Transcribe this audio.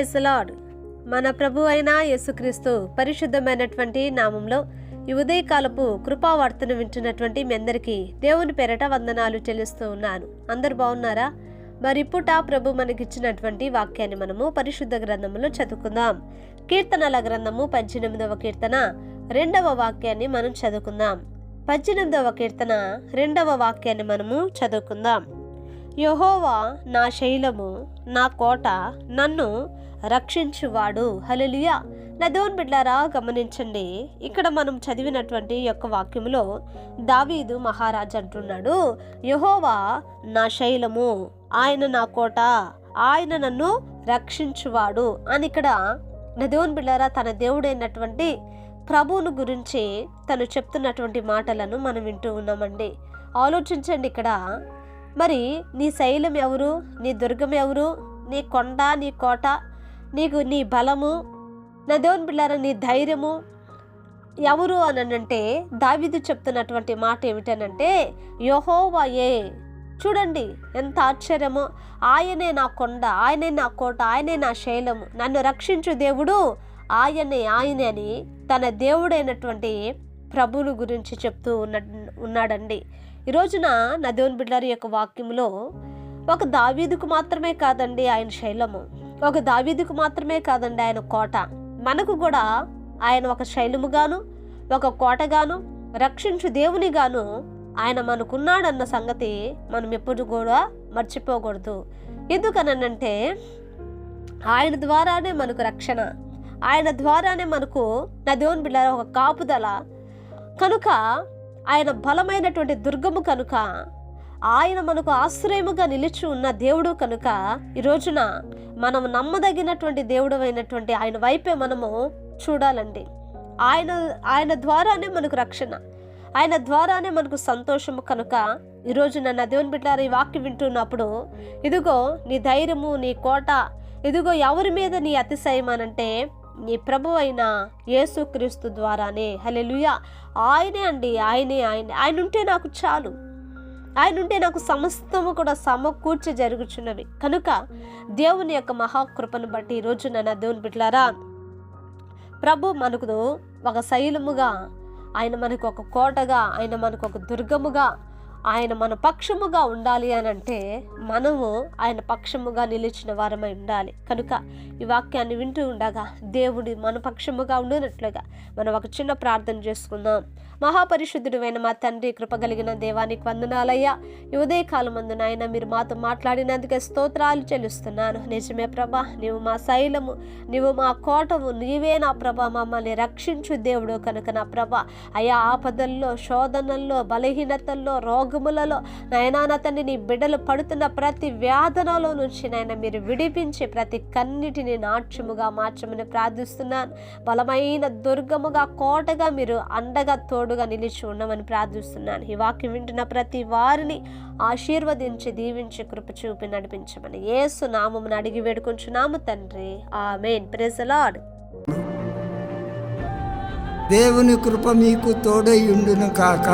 Praise the lord. మన ప్రభు అయిన యేసుక్రీస్తు పరిశుద్ధమైనటువంటి నామంలో ఈ ఉదయకాలపు కృపావార్తను వింటున్నటువంటి మీ అందరికీ దేవుని పేరట వందనాలు చెల్లిస్తూ ఉన్నాను. అందరు బాగున్నారా? మరి ఇప్పుట ప్రభు మనకిచ్చినటువంటి వాక్యాన్ని మనము పరిశుద్ధ గ్రంథంలో చదువుకుందాం. కీర్తనల గ్రంథము 18వ కీర్తన 2వ వాక్యాన్ని మనం చదువుకుందాం. 18వ కీర్తన 2వ వాక్యాన్ని మనము చదువుకుందాం. యెహోవా నా శైలము, నా కోట, నన్ను రక్షించువాడు. హల్లెలూయా. నా దేవుని బిడ్డలారా, గమనించండి. ఇక్కడ మనం చదివినటువంటి యొక్క వాక్యములో దావీదు మహారాజు అంటున్నాడు, యెహోవా నా శైలము, ఆయన నా కోట, ఆయన నన్ను రక్షించువాడు అని. ఇక్కడ నా దేవుని బిడ్డలారా, తన దేవుడైనటువంటి ప్రభువును గురించి తను చెప్తున్నటువంటి మాటలను మనం వింటూ ఉన్నామండి. ఆలోచించండి. ఇక్కడ మరి నీ శైలం ఎవరు? నీ దుర్గం ఎవరు? నీ కొండ, నీ కోట, నీ బలము, నా దేవుని బిడ్డలారా, నీ ధైర్యము ఎవరు అని అంటే దావీదు చెప్తున్నటువంటి మాట ఏమిటనంటే యెహోవాయే. చూడండి ఎంత ఆశ్చర్యమో. ఆయనే నా కొండ, ఆయనే నా కోట, ఆయనే నా శైలము, నన్ను రక్షించు దేవుడు ఆయనే అని తన దేవుడైనటువంటి ప్రభువును గురించి చెప్తూ ఉన్నాడండి. ఈ రోజున నా దేవుని బిడ్డలారా, యొక్క వాక్యంలో ఒక దావీదుకు మాత్రమే కాదండి ఆయన శైలము, ఒక దావీదుకు మాత్రమే కాదండి ఆయన కోట. మనకు కూడా ఆయన ఒక శైలముగాను, ఒక కోటగాను, రక్షించు దేవునిగాను ఆయన మనకున్నాడన్న సంగతి మనం ఎప్పుడు కూడా మర్చిపోకూడదు. ఎందుకనంటే ఆయన ద్వారానే మనకు రక్షణ, ఆయన ద్వారానే మనకు నా దేవుని బిడ్డలారా ఒక కాపుదల కనుక, ఆయన బలమైనటువంటి దుర్గము కనుక, ఆయన మనకు ఆశ్రయముగా నిలిచి ఉన్న దేవుడు కనుక, ఈ రోజున మనం నమ్మదగినటువంటి దేవుడు అయినటువంటి ఆయన వైపే మనము చూడాలండి. ఆయన ద్వారానే మనకు రక్షణ, ఆయన ద్వారానే మనకు సంతోషము కనుక, ఈ రోజున నా దేవుని బిడ్డలారా ఈ వాక్యం వింటున్నప్పుడు ఇదిగో నీ ధైర్యము, నీ కోట, ఇదిగో ఎవరి మీద నీ అతిశయం అనంటే నీ ప్రభు అయిన యేసుక్రీస్తు ద్వారానే. హల్లెలూయా. ఆయనే అండి, ఆయన ఉంటే నాకు చాలు, ఆయన ఉంటే నాకు సమస్తము కూడా సమకూర్చి జరుగుచున్నవి కనుక దేవుని యొక్క మహాకృపను బట్టి ఈ రోజున నా దేవుని బిడ్డలారా, ప్రభు మనకు ఒక శైలముగా, ఆయన మనకు ఒక కోటగా, ఆయన మనకు ఒక దుర్గముగా, ఆయన మన పక్షముగా ఉండాలి అని అంటే మనము ఆయన పక్షముగా నిలిచిన వారమై ఉండాలి. కనుక ఈ వాక్యాన్ని వింటూ ఉండగా దేవుడి మన పక్షముగా ఉండినట్లుగా మనం ఒక చిన్న ప్రార్థన చేసుకుందాం. మహాపరిశుద్ధుడైన మా తండ్రి, కృప కలిగిన దేవానికి వందనాలయ్యా. ఈ ఉదయకాలమందు నాయన మీరు మాతో మాట్లాడినందుకే స్తోత్రాలు చెల్లిస్తున్నాను. నిజమే ప్రభా, నీవు మా శైలము, నీవు మా కోటము, నీవే నా ప్రభా, మమ్మల్ని రక్షించు దేవుడు కనుక నా ప్రభా, అయా ఆపదల్లో, శోధనల్లో, బలహీనతల్లో, రోగములలో నయనా నా తండ్రి నీ బిడ్డలు పడుతున్న ప్రతి వ్యాధనలో నుంచి నాయన మీరు విడిపించి ప్రతి కన్నిటిని నాట్యముగా మార్చమని ప్రార్థిస్తున్నాను. బలమైన దుర్గముగా, కోటగా మీరు అండగా తోడుగా నిలిచి ఉండమని ప్రార్థిస్తున్నాను. ఈ వాక్యం వింటున్న ప్రతి వారిని ఆశీర్వదించి దీవించి కృప చూపి నడిపించమని యేసు నామమున అడిగి వేడుకొంచున్నాము తండ్రి, ఆమేన్. Praise the lord. దేవుని కృప మీకు తోడై ఉండును కాక.